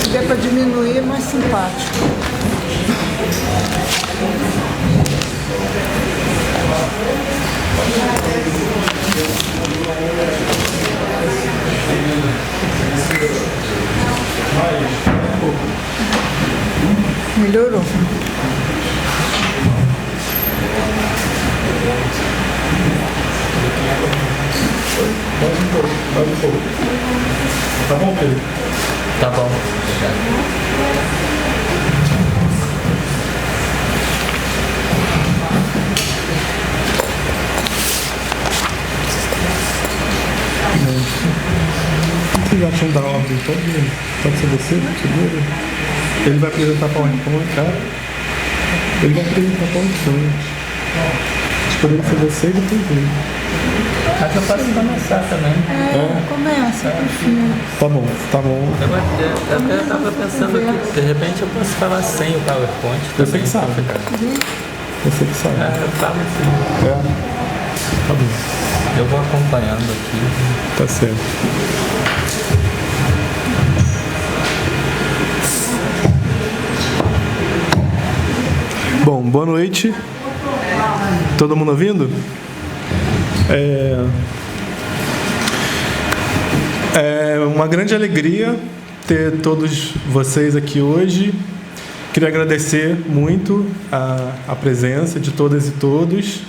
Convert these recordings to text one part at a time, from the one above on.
Se der para diminuir, é mais simpático. Melhorou. Tá bom, Pedro? Tá bom. O que vocês acham da ordem? Pode ser você, segura. Ele vai apresentar PowerPoint, tá? Ele vai apresentar PowerPoint. Poderia ser você e depois ele. Mas eu posso começar também. Começa, enfim. Tá bom, tá bom. Eu até estava pensando que de repente eu posso falar sem o PowerPoint. Você que sabe. Você que sabe. Eu falo assim. Tá bom. Eu vou acompanhando aqui. Tá certo. Bom, boa noite. Todo mundo ouvindo? É uma grande alegria ter todos vocês aqui hoje. Queria agradecer muito a presença de todas e todos.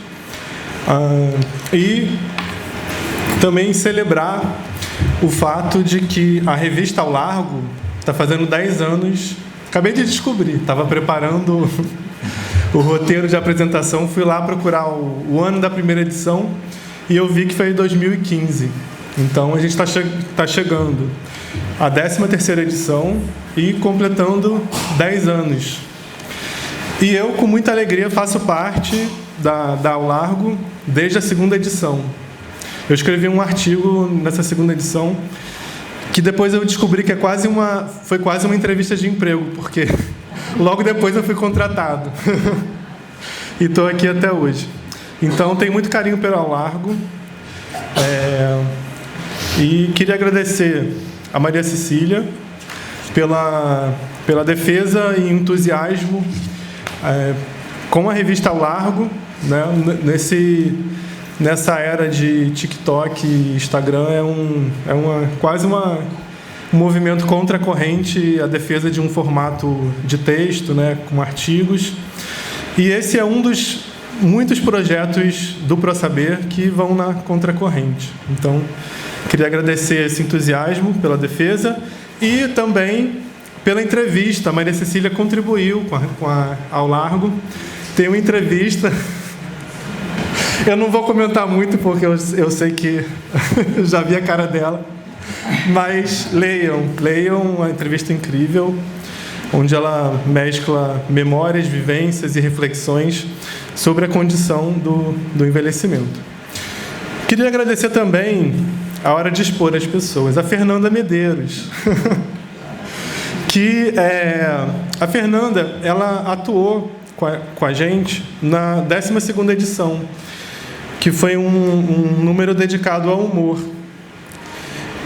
E também celebrar o fato de que a revista Ao Largo está fazendo 10 anos. Acabei de descobrir, estava preparando o roteiro de apresentação, fui lá procurar o ano da primeira edição e eu vi que foi em 2015. Então a gente está chegando à 13ª edição e completando 10 anos. E eu, com muita alegria, faço parte da Ao Largo desde a 2ª edição. Eu escrevi um artigo nessa 2ª edição que depois eu descobri que foi quase uma entrevista de emprego, porque logo depois eu fui contratado. E estou aqui até hoje. Então, tenho muito carinho pelo Ao Largo. E queria agradecer a Maria Cecília pela defesa e entusiasmo com a revista Ao Largo, né? Nessa era de TikTok e Instagram, quase um movimento contra a corrente, a defesa de um formato de texto, né, com artigos. E esse é um dos muitos projetos do ProSaber que vão na contracorrente. Então, queria agradecer esse entusiasmo pela defesa e também pela entrevista. A Maria Cecília contribuiu com a Ao Largo. Tem uma entrevista... Eu não vou comentar muito, porque eu sei que eu já vi a cara dela. Mas leiam uma entrevista incrível, onde ela mescla memórias, vivências e reflexões sobre a condição do envelhecimento. Queria agradecer também a hora de expor as pessoas, a Fernanda Medeiros. A Fernanda, ela atuou com a gente na 12ª edição, que foi um número dedicado ao humor.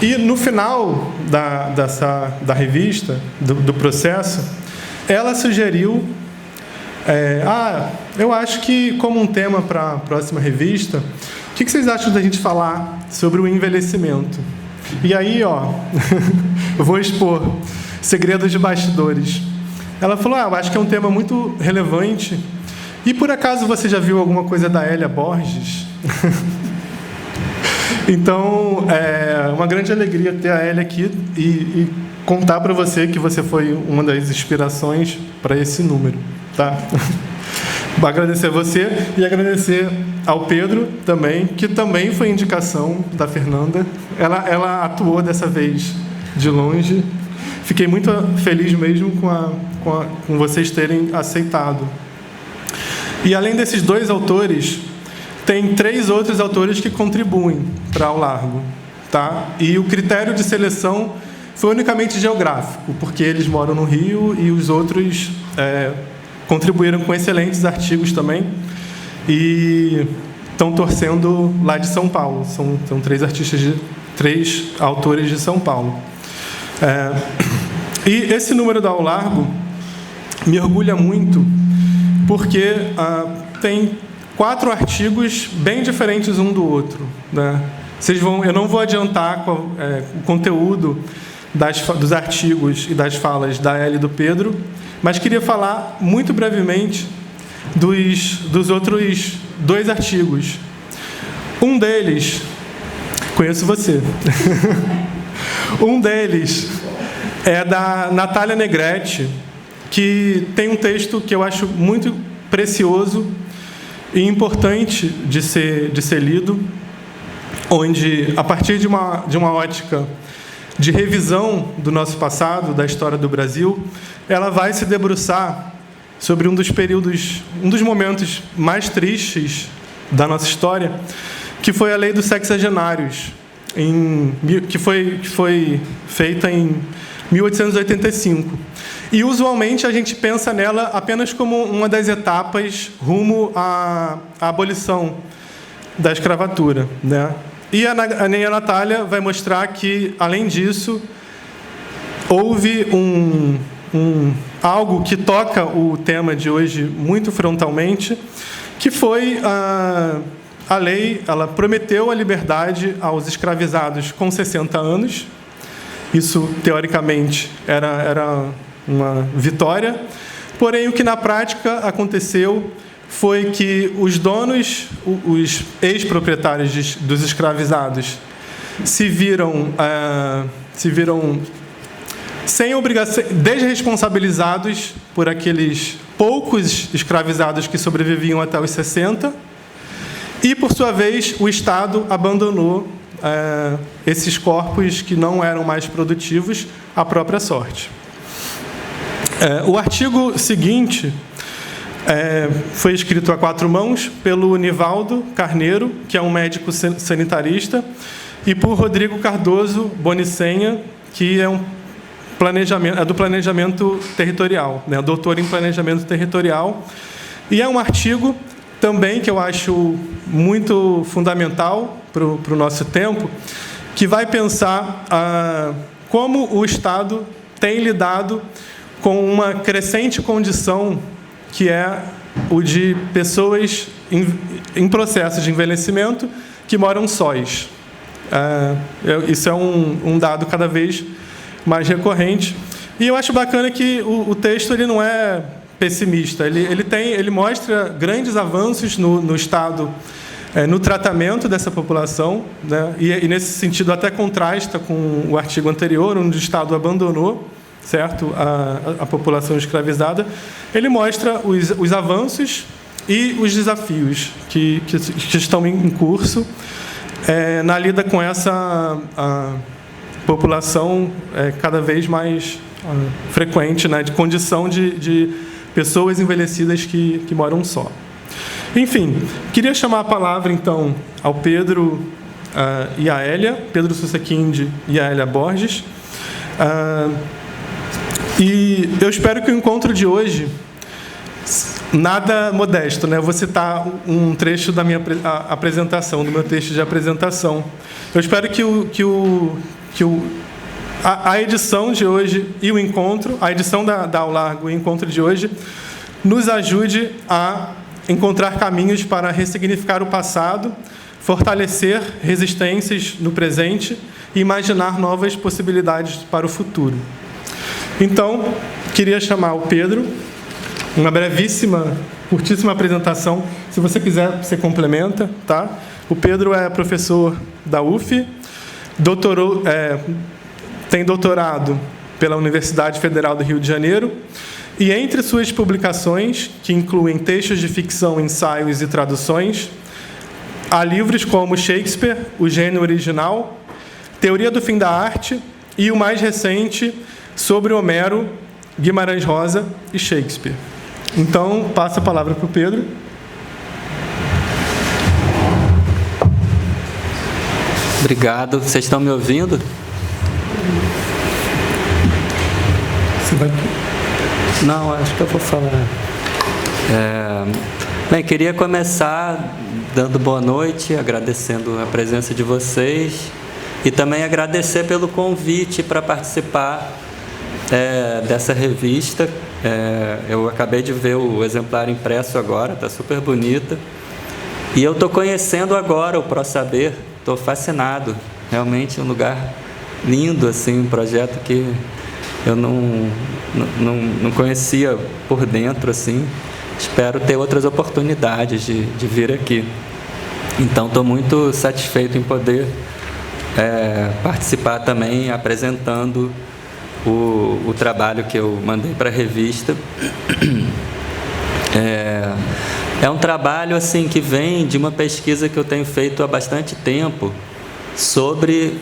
E no final da revista, do processo, ela sugeriu, eu acho que como um tema para a próxima revista, o que vocês acham da gente falar sobre o envelhecimento? E aí, eu vou expor segredos de bastidores. Ela falou, eu acho que é um tema muito relevante. E por acaso você já viu alguma coisa da Hélia Borges? Então, é uma grande alegria ter a Hélia aqui e contar para você que você foi uma das inspirações para esse número, tá? Vou agradecer a você e agradecer ao Pedro também, que também foi indicação da Fernanda. Ela atuou dessa vez de longe. Fiquei muito feliz mesmo com vocês terem aceitado. E além desses 2 autores, tem 3 outros autores que contribuem para Ao Largo, tá? E o critério de seleção foi unicamente geográfico, porque eles moram no Rio e os outros contribuíram com excelentes artigos também e estão torcendo lá de São Paulo. São 3 autores de São Paulo. E esse número da Ao Largo me orgulha muito, porque tem 4 artigos bem diferentes um do outro, né? Eu não vou adiantar o conteúdo dos artigos e das falas da Elia e do Pedro, mas queria falar muito brevemente dos outros 2 artigos. Um deles, conheço você, um deles é da Natália Negretti, que tem um texto que eu acho muito precioso e importante de ser lido, onde, a partir de uma ótica de revisão do nosso passado, da história do Brasil, ela vai se debruçar sobre um dos momentos mais tristes da nossa história, que foi a Lei dos Sexagenários, que foi feita em 1885. E, usualmente, a gente pensa nela apenas como uma das etapas rumo à abolição da escravatura, né? E a Natália vai mostrar que, além disso, houve algo que toca o tema de hoje muito frontalmente, que foi a lei. Ela prometeu a liberdade aos escravizados com 60 anos. Isso, teoricamente, era uma vitória. Porém, o que na prática aconteceu foi que os donos, os ex-proprietários dos escravizados, se viram sem obrigação, desresponsabilizados por aqueles poucos escravizados que sobreviviam até os 60, e, por sua vez, o Estado abandonou esses corpos que não eram mais produtivos à própria sorte. O artigo seguinte foi escrito a 4 mãos pelo Nivaldo Carneiro, que é um médico sanitarista, e por Rodrigo Cardoso Bonicenha, que é do planejamento territorial, né, doutor em planejamento territorial. E é um artigo também que eu acho muito fundamental para o nosso tempo, que vai pensar como o Estado tem lidado com uma crescente condição que é o de pessoas em processo de envelhecimento que moram sós. Isso é um dado cada vez mais recorrente. E eu acho bacana que o texto ele não é pessimista. Ele mostra grandes avanços no Estado, no tratamento dessa população, né? E nesse sentido até contrasta com o artigo anterior, onde o Estado abandonou, certo, a população escravizada. Ele mostra os avanços e os desafios que estão em curso na lida com essa população cada vez mais frequente, né, de condição de pessoas envelhecidas que moram só. Enfim, queria chamar a palavra, então, ao Pedro e a Elia, Pedro Susequinde e a Elia Borges. E eu espero que o encontro de hoje, nada modesto, né? Eu vou citar um trecho da minha apresentação, do meu texto de apresentação. Eu espero que a edição de hoje e o encontro, a edição da Ao Largo e o encontro de hoje, nos ajude a encontrar caminhos para ressignificar o passado, fortalecer resistências no presente e imaginar novas possibilidades para o futuro. Então, queria chamar o Pedro, uma brevíssima, curtíssima apresentação. Se você quiser, você complementa, tá? O Pedro é professor da UF, tem doutorado pela Universidade Federal do Rio de Janeiro, e entre suas publicações, que incluem textos de ficção, ensaios e traduções, há livros como Shakespeare, O Gênio Original, Teoria do Fim da Arte e o mais recente, sobre Homero, Guimarães Rosa e Shakespeare. Então, passo a palavra para o Pedro. Obrigado. Vocês estão me ouvindo? Você vai... Não, acho que eu vou falar. Bem, queria começar dando boa noite, agradecendo a presença de vocês. E também agradecer pelo convite para participar dessa revista. Eu acabei de ver o exemplar impresso agora, está super bonita. E eu estou conhecendo agora o ProSaber, estou fascinado. Realmente um lugar lindo, assim, um projeto que eu não conhecia por dentro, assim. Espero ter outras oportunidades de vir aqui. Então, estou muito satisfeito em poder participar também, apresentando o trabalho que eu mandei para a revista. É um trabalho assim que vem de uma pesquisa que eu tenho feito há bastante tempo sobre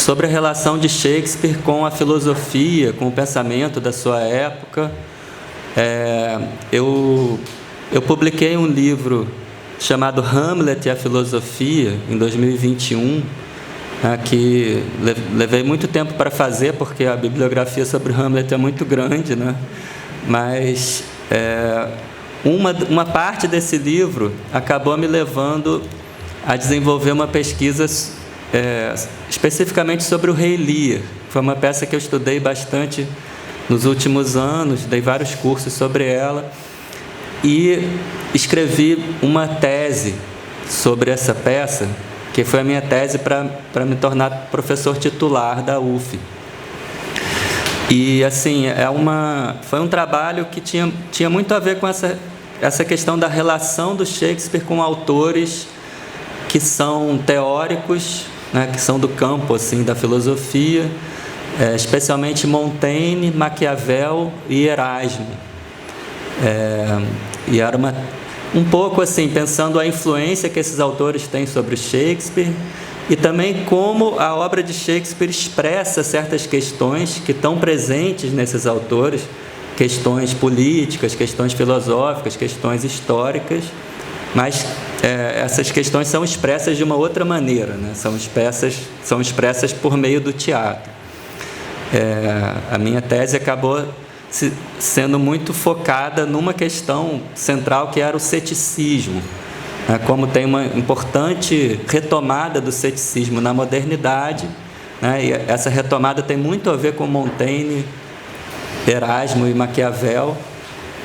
a relação de Shakespeare com a filosofia, com o pensamento da sua época. Eu publiquei um livro chamado Hamlet e a Filosofia, em 2021, que levei muito tempo para fazer, porque a bibliografia sobre Hamlet é muito grande, né? Mas uma parte desse livro acabou me levando a desenvolver uma pesquisa especificamente sobre o Rei Lear. Foi uma peça que eu estudei bastante nos últimos anos, dei vários cursos sobre ela e escrevi uma tese sobre essa peça, que foi a minha tese para me tornar professor titular da UF. E assim, foi um trabalho que tinha muito a ver com essa questão da relação do Shakespeare com autores que são teóricos, né, que são do campo assim, da filosofia, especialmente Montaigne, Maquiavel e Erasmo. E era um pouco assim, pensando a influência que esses autores têm sobre o Shakespeare e também como a obra de Shakespeare expressa certas questões que estão presentes nesses autores, questões políticas, questões filosóficas, questões históricas, mas essas questões são expressas de uma outra maneira, né? São expressas por meio do teatro. A minha tese acabou sendo muito focada numa questão central, que era o ceticismo, né? Como tem uma importante retomada do ceticismo na modernidade, né? E essa retomada tem muito a ver com Montaigne, Erasmo e Maquiavel,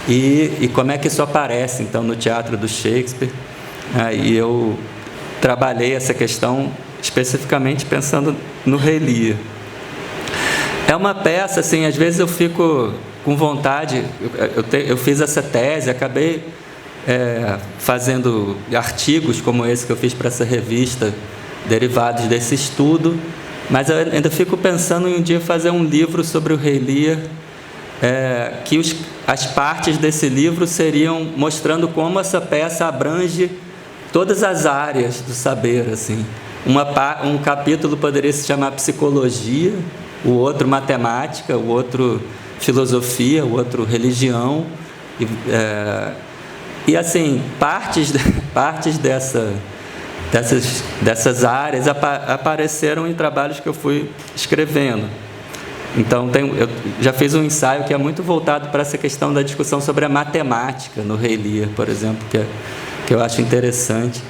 e como é que isso aparece, então, no teatro do Shakespeare. E eu trabalhei essa questão especificamente pensando no Rei Lear. É uma peça, assim, às vezes eu fico com vontade, eu fiz essa tese, acabei fazendo artigos como esse que eu fiz para essa revista, derivados desse estudo, mas eu ainda fico pensando em um dia fazer um livro sobre o Rei Lear, que as partes desse livro seriam mostrando como essa peça abrange todas as áreas do saber, assim. Um capítulo poderia se chamar psicologia, o outro matemática, o outro filosofia, o outro religião, e assim, partes dessas áreas apareceram em trabalhos que eu fui escrevendo. Então, eu já fiz um ensaio que é muito voltado para essa questão da discussão sobre a matemática no Rei Lear, por exemplo, que eu acho interessante.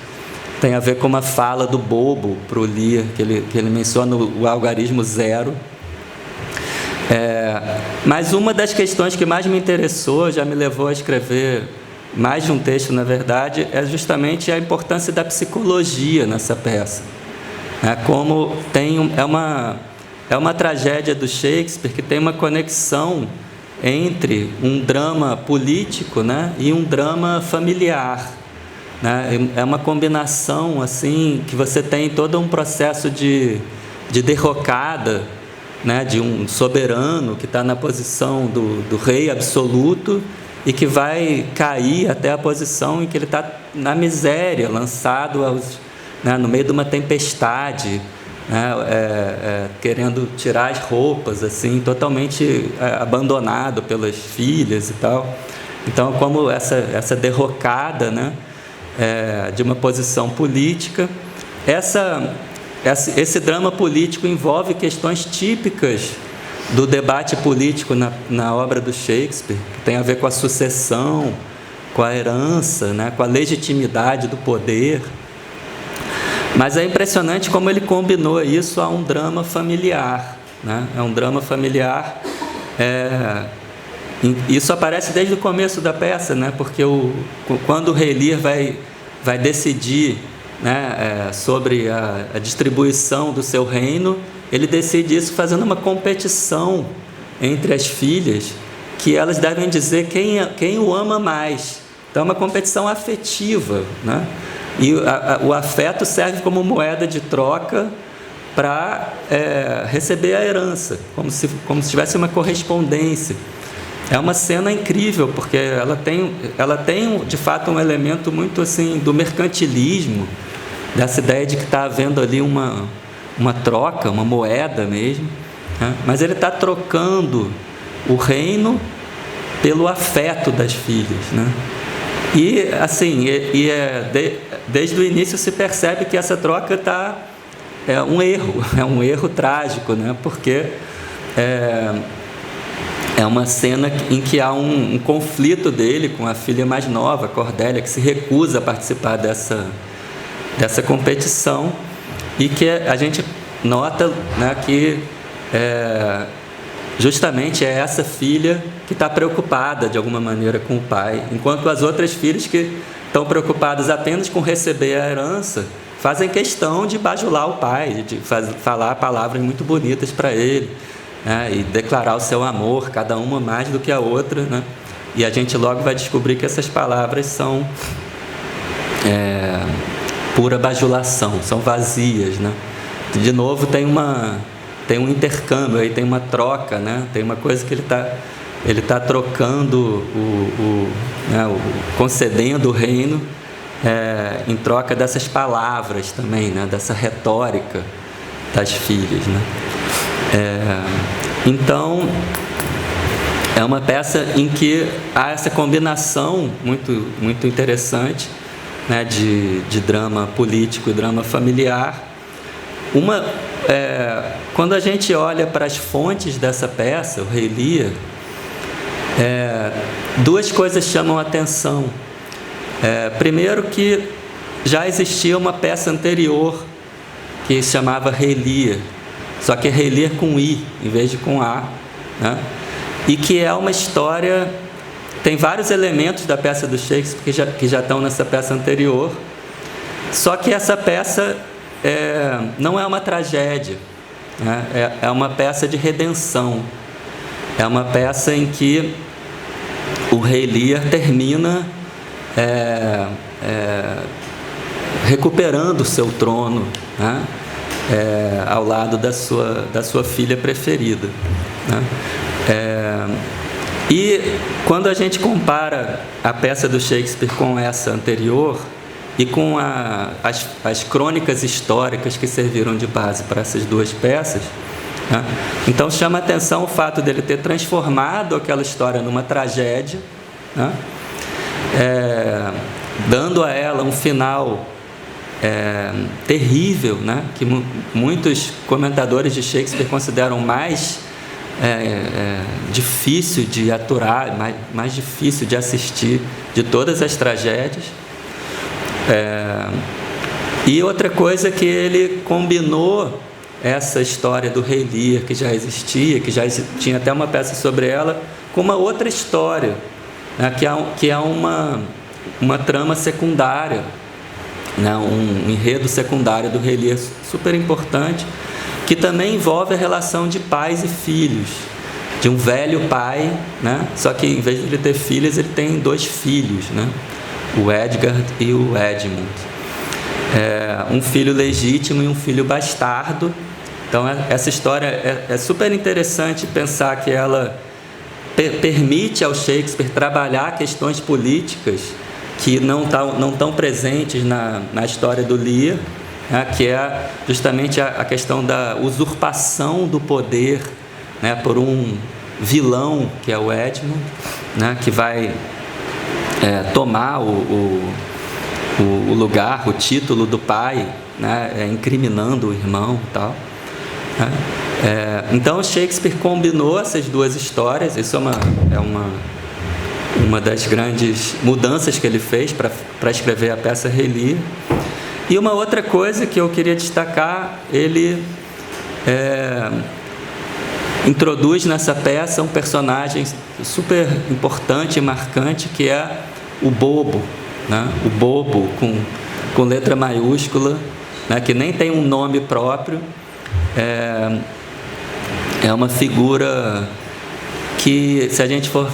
Tem a ver com uma fala do Bobo para o Lear, que ele menciona o algarismo zero. Mas uma das questões que mais me interessou, já me levou a escrever mais de um texto, na verdade, é justamente a importância da psicologia nessa peça. Como é uma tragédia do Shakespeare que tem uma conexão entre um drama político, né, e um drama familiar, né? É uma combinação assim que você tem todo um processo de derrocada, né, de um soberano que está na posição do rei absoluto e que vai cair até a posição em que ele está na miséria, lançado no meio de uma tempestade, né, querendo tirar as roupas, assim, totalmente abandonado pelas filhas e tal. Então, como essa derrocada, né, de uma posição política, esse drama político envolve questões típicas do debate político na obra do Shakespeare, que tem a ver com a sucessão, com a herança, né, com a legitimidade do poder. Mas é impressionante como ele combinou isso a um drama familiar, né? É um drama familiar. Isso aparece desde o começo da peça, né? Porque quando o Rei Lear vai decidir, né, sobre a distribuição do seu reino, ele decide isso fazendo uma competição entre as filhas, que elas devem dizer quem o ama mais. Então é uma competição afetiva, né? E o afeto serve como moeda de troca para receber a herança, como se tivesse uma correspondência. É uma cena incrível, porque ela tem de fato um elemento muito assim do mercantilismo, dessa ideia de que está havendo ali uma troca, uma moeda mesmo, né? Mas ele está trocando o reino pelo afeto das filhas, né? E assim, desde o início se percebe que essa troca é um erro trágico, né? Porque é uma cena em que há um conflito dele com a filha mais nova, Cordélia, que se recusa a participar dessa competição, e que a gente nota, né, que justamente é essa filha que está preocupada de alguma maneira com o pai, enquanto as outras filhas que estão preocupadas apenas com receber a herança fazem questão de bajular o pai, de falar palavras muito bonitas para ele, né, e declarar o seu amor, cada uma mais do que a outra, né? E a gente logo vai descobrir que essas palavras são pura bajulação, são vazias, né? De novo tem um intercâmbio aí, tem uma troca, né? Tem uma coisa que ele tá trocando concedendo o reino em troca dessas palavras também, né? Dessa retórica das filhas, né? Então é uma peça em que há essa combinação muito, muito interessante, né, de drama político e drama familiar. Quando a gente olha para as fontes dessa peça, o Rei Lear, duas coisas chamam a atenção. Primeiro, que já existia uma peça anterior que se chamava Rei Lear, só que é Rei Lear com I em vez de com A, né? E que é uma história, tem vários elementos da peça do Shakespeare que já estão nessa peça anterior, só que essa peça não é uma tragédia, né? É uma peça de redenção, é uma peça em que o Rei Lear termina recuperando o seu trono, né? Ao lado da sua filha preferida, né? E quando a gente compara a peça do Shakespeare com essa anterior e com as crônicas históricas que serviram de base para essas duas peças, né? Então chama a atenção o fato dele ter transformado aquela história numa tragédia, né? Dando a ela um final terrível, né? Que muitos comentadores de Shakespeare consideram mais difícil de aturar, mais difícil de assistir de todas as tragédias. E outra coisa que ele combinou essa história do Rei Lear, que já existia, que já tinha até uma peça sobre ela, com uma outra história, né? Que é uma trama secundária, né? Um enredo secundário do Rei Lear super importante, que também envolve a relação de pais e filhos, de um velho pai, né? Só que em vez de ele ter filhas, ele tem dois filhos, né? O Edgar e o Edmund. Um filho legítimo e um filho bastardo. Então essa história é super interessante pensar que ela permite ao Shakespeare trabalhar questões políticas que não estão presentes na história do Lear, né, que é justamente a questão da usurpação do poder, né, por um vilão, que é o Edmund, né, que vai tomar o lugar, o título do pai, né, incriminando o irmão e tal, né. Então Shakespeare combinou essas duas histórias. Isso é uma das grandes mudanças que ele fez para escrever a peça Rei Lear. E uma outra coisa que eu queria destacar, ele introduz nessa peça um personagem super importante e marcante, que é o bobo, né? O bobo com letra maiúscula, né? Que nem tem um nome próprio. É uma figura que, se a gente for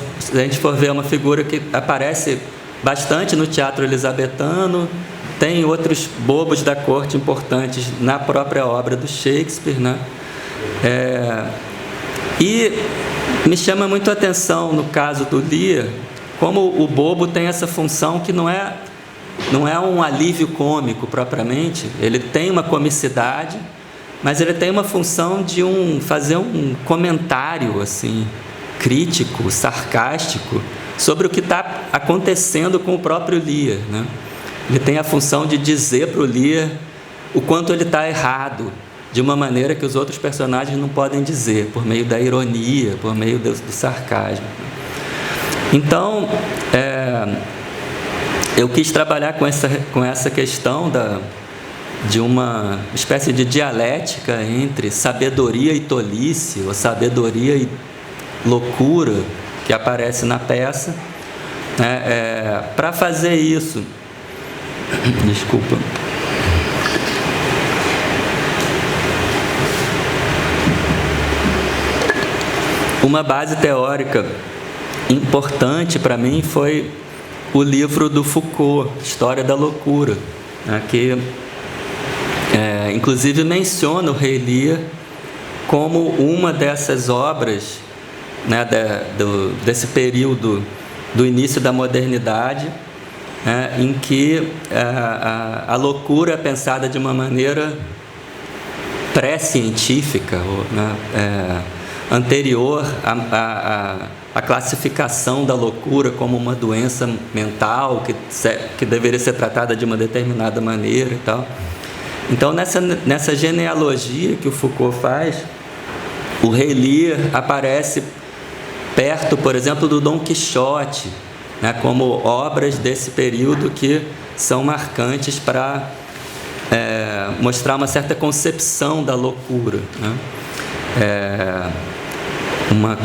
ver, é uma figura que aparece bastante no teatro elisabetano. Tem outros bobos da corte importantes na própria obra do Shakespeare, né? E me chama muito a atenção, no caso do Lear, como o bobo tem essa função que não é um alívio cômico propriamente. Ele tem uma comicidade, mas ele tem uma função de fazer um comentário assim, crítico, sarcástico, sobre o que está acontecendo com o próprio Lear, né? Ele tem a função de dizer para o Lear o quanto ele está errado, de uma maneira que os outros personagens não podem dizer, por meio da ironia, por meio do sarcasmo. Então, eu quis trabalhar com essa questão de uma espécie de dialética entre sabedoria e tolice, ou sabedoria e loucura, que aparece na peça, né? Para fazer isso, desculpa, uma base teórica importante para mim foi o livro do Foucault, História da Loucura, né? Que inclusive menciona o Rei Lear como uma dessas obras, né, desse período do início da modernidade, né, em que a loucura é pensada de uma maneira pré-científica, né, anterior à classificação da loucura como uma doença mental que deveria ser tratada de uma determinada maneira e tal. Então, nessa genealogia que o Foucault faz, o Rei Lear aparece perto, por exemplo, do Dom Quixote, né, como obras desse período que são marcantes para mostrar uma certa concepção da loucura, né?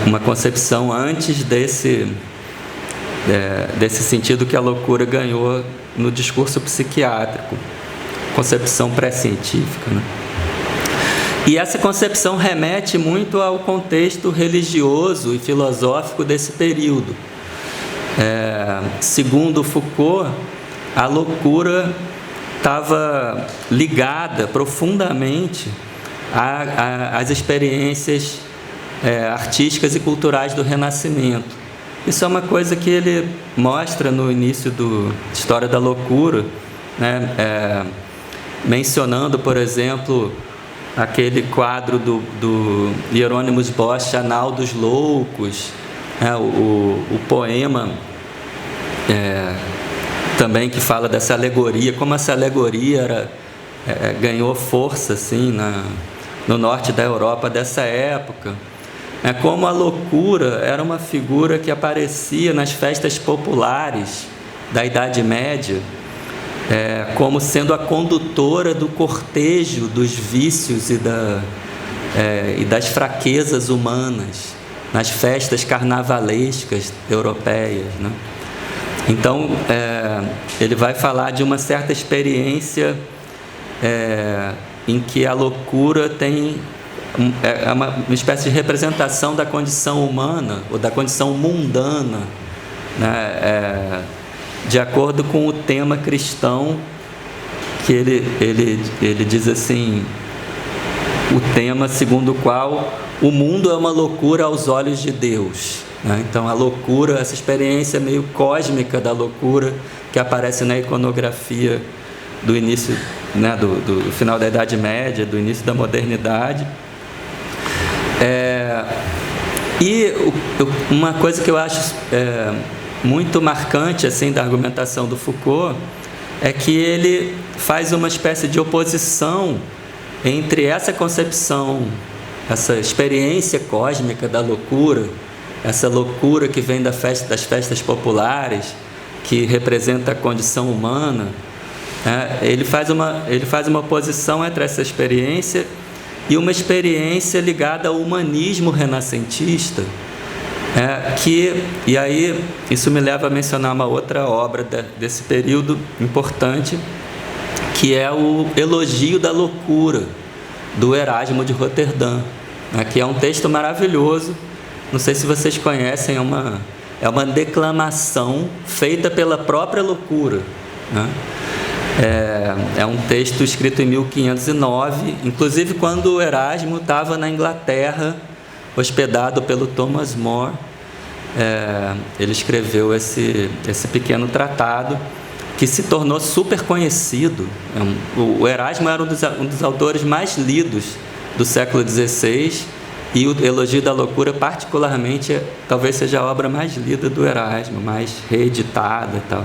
Uma concepção antes desse sentido que a loucura ganhou no discurso psiquiátrico, concepção pré-científica, né? E essa concepção remete muito ao contexto religioso e filosófico desse período. Segundo Foucault, a loucura estava ligada profundamente às experiências artísticas e culturais do Renascimento. Isso é uma coisa que ele mostra no início do História da Loucura, né? Mencionando, por exemplo, aquele quadro do Hieronymus Bosch, Anal dos Loucos, o poema também que fala dessa alegoria, como essa alegoria ganhou força assim, no norte da Europa dessa época. Como a loucura era uma figura que aparecia nas festas populares da Idade Média, como sendo a condutora do cortejo dos vícios e das fraquezas humanas nas festas carnavalescas europeias, né? Então, ele vai falar de uma certa experiência em que a loucura tem uma espécie de representação da condição humana ou da condição mundana, né? De acordo com o tema cristão, que ele diz assim, o tema segundo o qual o mundo é uma loucura aos olhos de Deus, né? Então a loucura, essa experiência meio cósmica da loucura que aparece na iconografia do início, né, do final da Idade Média, do início da modernidade. E uma coisa que eu acho muito marcante assim da argumentação do Foucault é que ele faz uma espécie de oposição entre essa concepção, essa experiência cósmica da loucura, essa loucura que vem das festas populares, que representa a condição humana, Ele faz uma oposição entre essa experiência e uma experiência ligada ao humanismo renascentista, e aí isso me leva a mencionar uma outra obra desse período importante, que é o Elogio da Loucura, do Erasmo de Roterdã, que é um texto maravilhoso. Não sei se vocês conhecem, é uma declamação feita pela própria loucura, É um texto escrito em 1509, inclusive quando o Erasmo estava na Inglaterra, hospedado pelo Thomas More. Ele escreveu esse pequeno tratado, que se tornou super conhecido. O Erasmo era um dos autores mais lidos do século XVI, e o Elogio da Loucura, particularmente, talvez seja a obra mais lida do Erasmo, mais reeditada e tal.